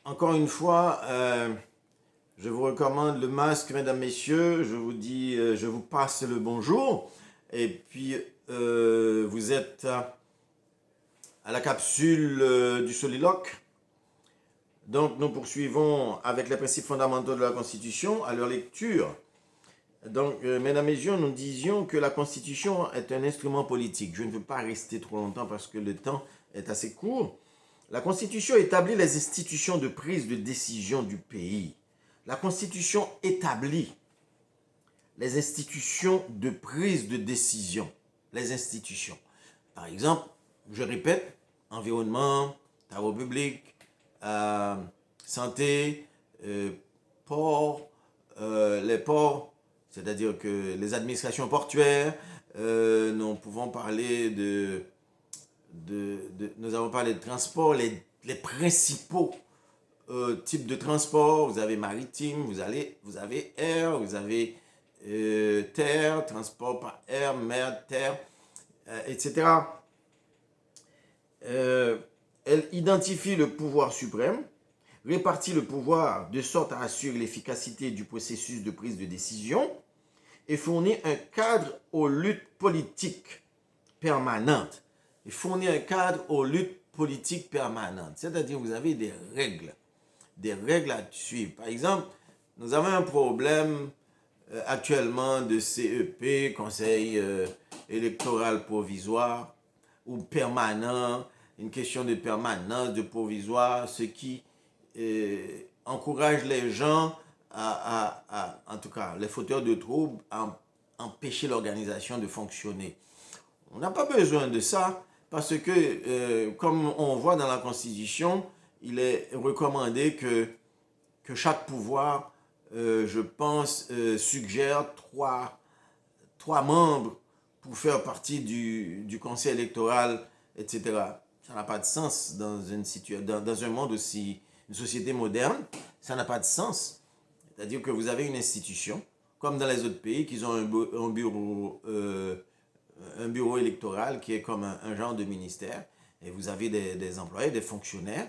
encore une fois, je vous recommande le masque, mesdames, messieurs. Je vous dis, je vous passe le bonjour. Et puis, vous êtes à la capsule du soliloque. Donc, nous poursuivons avec les principes fondamentaux de la Constitution à leur lecture. Donc, mesdames, messieurs, nous disions que la Constitution est un instrument politique. Je ne veux pas rester trop longtemps parce que le temps est assez court. La Constitution établit les institutions de prise de décision du pays. La Constitution établit les institutions de prise de décision. Les institutions. Par exemple, je répète, environnement, travaux publics, santé, ports, les ports, c'est-à-dire que les administrations portuaires, nous pouvons parler nous avons parlé de transport, les principaux types de transport. Vous avez maritime, vous avez air, vous avez terre, transport par air, mer, terre, etc. Elle identifie le pouvoir suprême, répartit le pouvoir de sorte à assurer l'efficacité du processus de prise de décision et fournit un cadre aux luttes politiques permanentes. Et fournit un cadre aux luttes politiques permanentes. C'est-à-dire vous avez des règles à suivre. Par exemple, nous avons un problème actuellement de CEP, Conseil électoral provisoire, ou permanent, une question de permanence, de provisoire, ce qui encourage les gens en tout cas, les fauteurs de troubles, à empêcher l'organisation de fonctionner. On n'a pas besoin de ça parce que, comme on voit dans la Constitution, il est recommandé que chaque pouvoir, je pense, suggère trois membres pour faire partie du conseil électoral, etc. Ça n'a pas de sens dans un monde aussi, une société moderne. Ça n'a pas de sens. C'est-à-dire que vous avez une institution, comme dans les autres pays, qui ont un bureau électoral qui est comme un genre de ministère. Et vous avez des employés, des fonctionnaires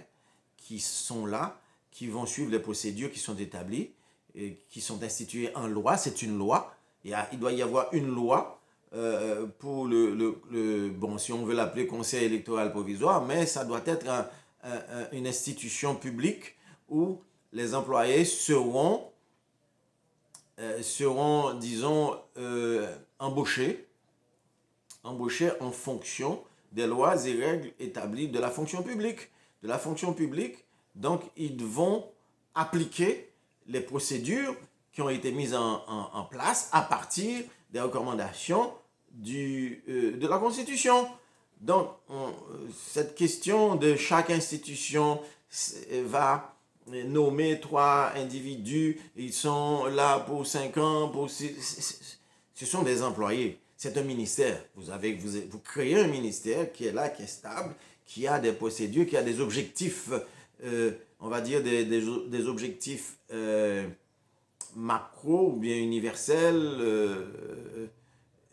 qui sont là, qui vont suivre les procédures qui sont établies et qui sont instituées en loi. C'est une loi. Il doit y avoir une loi pour bon, si on veut l'appeler conseil électoral provisoire, mais ça doit être une institution publique où les employés seront disons, embauchés en fonction des lois et règles établies de la fonction publique. Donc, ils vont appliquer les procédures qui ont été mises en place à partir des recommandations de la Constitution. Donc, cette question de chaque institution va nommer 3 individus, ils sont là pour 5 ans, ce sont des employés. C'est un ministère. Vous créez un ministère qui est là, qui est stable, qui a des procédures, qui a des objectifs, on va dire des objectifs macro ou bien universels,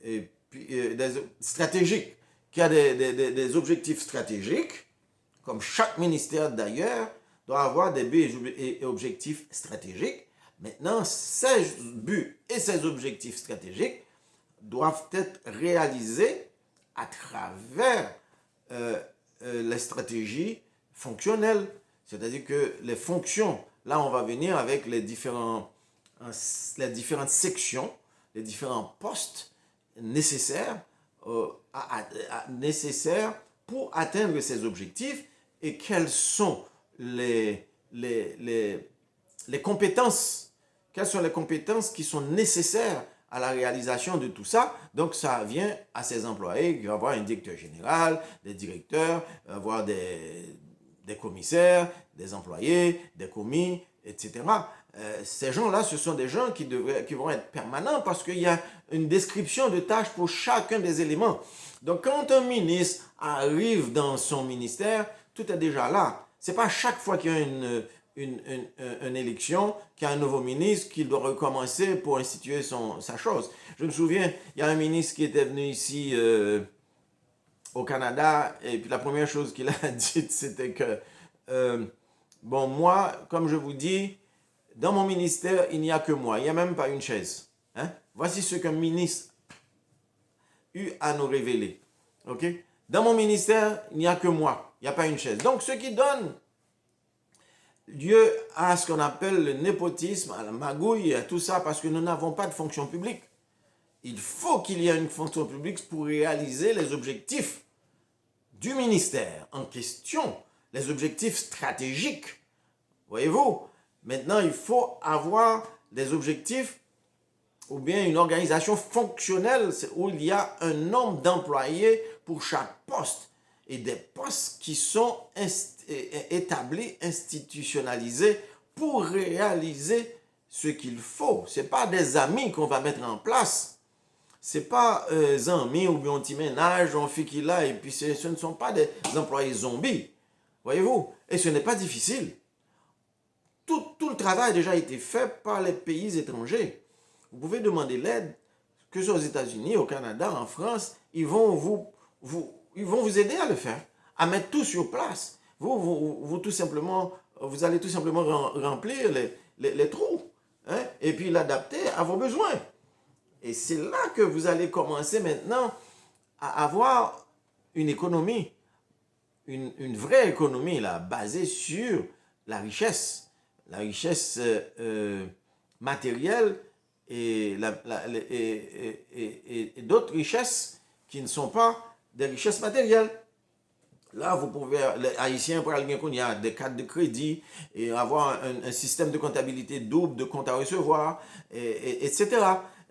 et puis stratégiques, qui a des objectifs stratégiques, comme chaque ministère d'ailleurs, doit avoir des buts et objectifs stratégiques. Maintenant, ces buts et ces objectifs stratégiques doivent être réalisés à travers les stratégies fonctionnelles. C'est-à-dire que les fonctions, là on va venir avec les différentes sections, les différents postes nécessaires, nécessaires pour atteindre ces objectifs et quels sont les compétences, quelles sont les compétences qui sont nécessaires à la réalisation de tout ça. Donc, ça vient à ces employés qui vont avoir un directeur général, des directeurs, avoir des commissaires, des employés, des commis, etc. Ces gens-là, ce sont des gens qui vont être permanents parce qu'il y a une description de tâches pour chacun des éléments. Donc, quand un ministre arrive dans son ministère, tout est déjà là. Ce n'est pas chaque fois qu'il y a une élection, qu'il y a un nouveau ministre, qu'il doit recommencer pour instituer sa chose. Je me souviens, il y a un ministre qui était venu ici au Canada, et puis la première chose qu'il a dite, c'était que Bon, moi, comme je vous dis, dans mon ministère, il n'y a que moi. Il n'y a même pas une chaise. Hein? Voici ce qu'un ministre eu à nous révéler. OK? Dans mon ministère, il n'y a que moi. Il n'y a pas une chaise. Donc, ce qui donne lieu à ce qu'on appelle le népotisme, à la magouille, à tout ça, parce que nous n'avons pas de fonction publique. Il faut qu'il y ait une fonction publique pour réaliser les objectifs du ministère en question, les objectifs stratégiques. Voyez-vous? Maintenant, il faut avoir des objectifs ou bien une organisation fonctionnelle où il y a un nombre d'employés pour chaque poste et des postes qui sont établis, institutionnalisés pour réaliser ce qu'il faut. Ce n'est pas des amis qu'on va mettre en place. Ce n'est pas des amis ou bien on t'y ménage, on fait qu'il a et puis ce ne sont pas des employés zombies. Voyez-vous? Et ce n'est pas difficile. Tout le travail a déjà été fait par les pays étrangers. Vous pouvez demander l'aide, que ce soit aux États-Unis, au Canada, en France, ils vont vous aider à le faire, à mettre tout sur place. Vous allez tout simplement remplir les trous, hein, et puis l'adapter à vos besoins. Et c'est là que vous allez commencer maintenant à avoir une économie, une vraie économie là, basée sur la richesse matérielle et d'autres richesses qui ne sont pas des richesses matérielles. Là, vous pouvez, les Haïtiens, pour aller il y a des cartes de crédit et avoir un système de comptabilité double, de compte à recevoir, etc.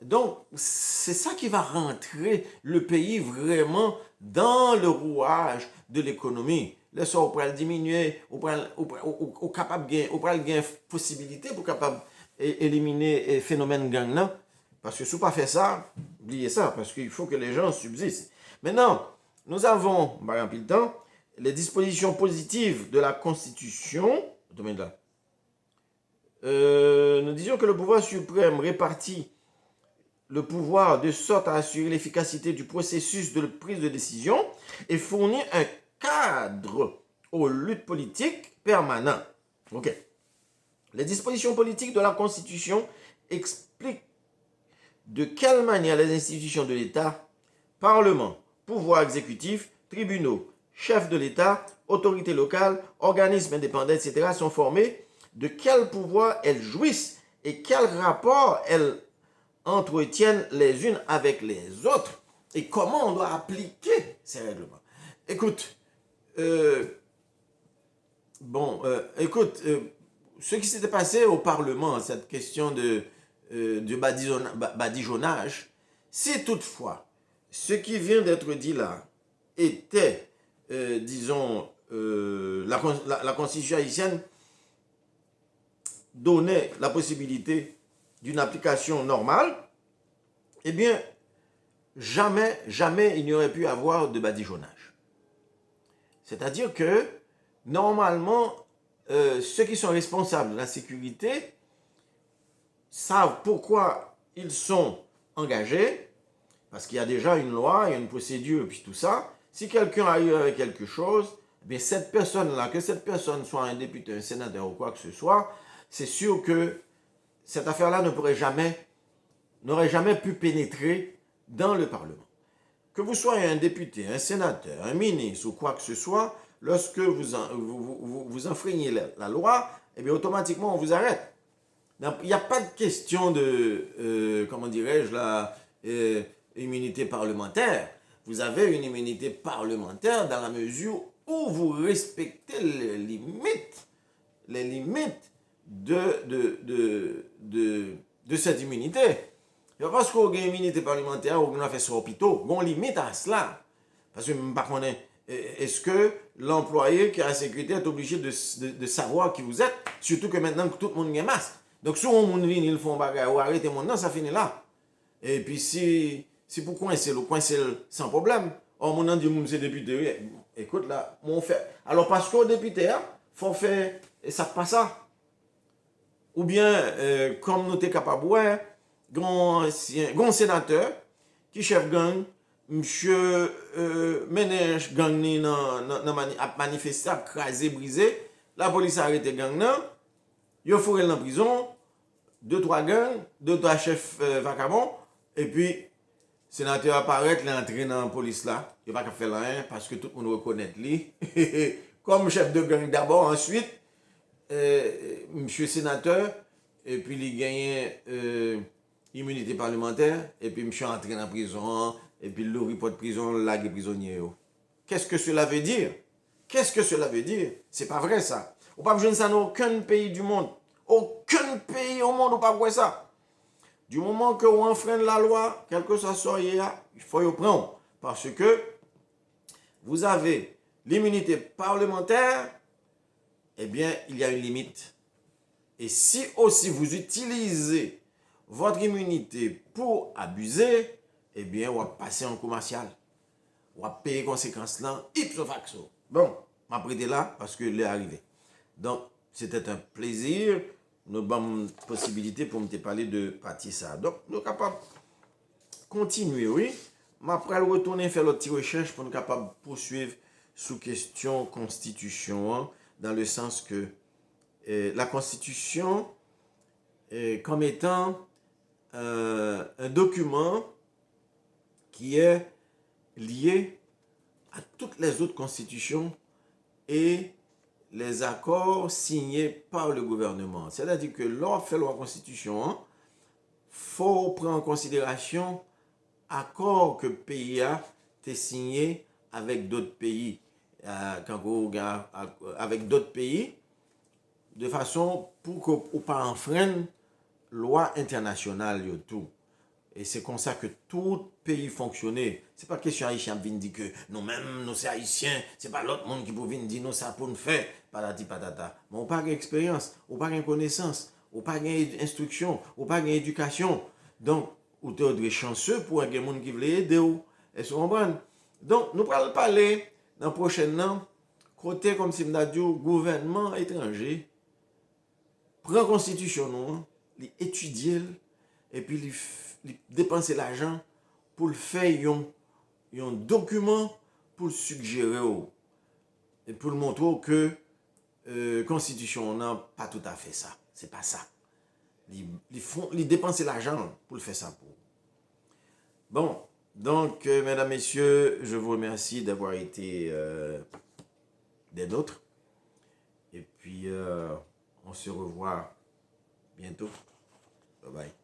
Donc, c'est ça qui va rentrer le pays vraiment dans le rouage de l'économie. Le sort pour le diminuer, ou capable de possibilité pour capable éliminer le phénomène gang là. Parce que si vous pas fait ça, oubliez ça, parce qu'il faut que les gens subsistent. Maintenant, nous avons, par exemple, le temps, les dispositions positives de la Constitution. Nous disions que le pouvoir suprême répartit le pouvoir de sorte à assurer l'efficacité du processus de prise de décision et fournit un cadre aux luttes politiques permanentes. OK. Les dispositions politiques de la Constitution expliquent de quelle manière les institutions de l'État, Parlement, pouvoir exécutif, tribunaux, chefs de l'État, autorités locales, organismes indépendants, etc. sont formés, de quel pouvoir elles jouissent et quel rapport elles entretiennent les unes avec les autres et comment on doit appliquer ces règlements. Écoute, ce qui s'était passé au Parlement, cette question de badigeonnage, si toutefois ce qui vient d'être dit là était, la Constitution haïtienne donnait la possibilité d'une application normale, eh bien, jamais il n'y aurait pu avoir de badigeonnage. C'est-à-dire que, normalement, ceux qui sont responsables de la sécurité savent pourquoi ils sont engagés, parce qu'il y a déjà une loi, il y a une procédure, puis tout ça. Si quelqu'un arrive avec quelque chose, eh bien cette personne-là, que cette personne soit un député, un sénateur ou quoi que ce soit, c'est sûr que cette affaire-là n'aurait jamais pu pénétrer dans le Parlement. Que vous soyez un député, un sénateur, un ministre ou quoi que ce soit, lorsque vous enfreignez la loi, eh bien automatiquement on vous arrête. Donc, il n'y a pas de question de, immunité parlementaire. Vous avez une immunité parlementaire dans la mesure où vous respectez les limites de cette immunité. Et parce qu'on a une immunité parlementaire, on a fait sur l'hôpital, on limite à cela. Parce que est-ce que l'employé qui a la sécurité est obligé de savoir qui vous êtes, surtout que maintenant que tout le monde a un masque. Donc si on vient, ils font bagarre ou arrêter mon nom, ça finit là. Et puis si pour coincer sans problème. Or mon nom dit c'est député, écoute là, mon fait. Alors parce qu'au député, faut faire et ça passe ça. Ou bien comme nous sommes capables, un sénateur qui chef gang, monsieur ménage gang a manifesté, a crasé, brisé, la police a arrêté gang nan, yo fourré dans prison, 2-3 gangs, 2-3 chefs vagabonds, et puis sénateur apparaît, il est entré dans la police là, il n'a pas fait rien parce que tout le monde reconnaît lui. Comme chef de gang d'abord, ensuite, monsieur sénateur, et puis il gagne immunité parlementaire, et puis monsieur entré dans la prison, et puis le report de prison, là, les prisonniers. Qu'est-ce que cela veut dire? Qu'est-ce que cela veut dire? C'est pas vrai ça. On ne peut pas jouer ça dans aucun pays du monde. Aucun pays au monde ne peut pas jouer ça. Du moment que vous enfreignez la loi, quel que soit ce il faut y prendre. Parce que vous avez l'immunité parlementaire, eh bien, il y a une limite. Et si aussi vous utilisez votre immunité pour abuser, eh bien, on va passer en commercial. On va payer les conséquences là, ipso facto. Bon, je vais prêter là parce que l'est arrivé. Donc, c'était un plaisir. Nous avons une possibilité pour me parler de partie ça. Donc, nous sommes capables de continuer, oui. Mais après, retourner faire notre petite recherche pour nous capables de poursuivre sous question constitution, hein, dans le sens que la constitution, comme étant un document qui est lié à toutes les autres constitutions et les accords signés par le gouvernement. C'est-à-dire que lorsqu'on fait la constitution, il faut prendre en considération l'accord que le pays a signé avec d'autres pays. Avec d'autres pays, de façon pour qu'on ne pas enfreindre loi internationale et tout. Et c'est comme ça que tout pays fonctionnait. Ce n'est pas question haïtien qui dit que nous-mêmes, nous sommes haïtiens, ce n'est pas l'autre monde qui peut venir dire nous ça pour nous faire, patati patata. Mais on n'a pas d'expérience, on n'a pas de connaissance, on n'a pas d'instruction, on n'a pas d'éducation. Donc, on est chanceux pour un monde qui veut aider. Est-ce que vous comprenez? Donc, nous allons parler dans le prochain côté, comme si nous avons dit, gouvernement étranger, prend la constitution, étudier, et puis dépenser l'argent pour le faire un document pour le suggérer et pour le montrer que la constitution n'a pas tout à fait ça. C'est pas ça. Ils dépensent l'argent pour le faire ça. Bon, donc, mesdames, messieurs, je vous remercie d'avoir été des nôtres. Et puis, on se revoit bientôt. Bye bye.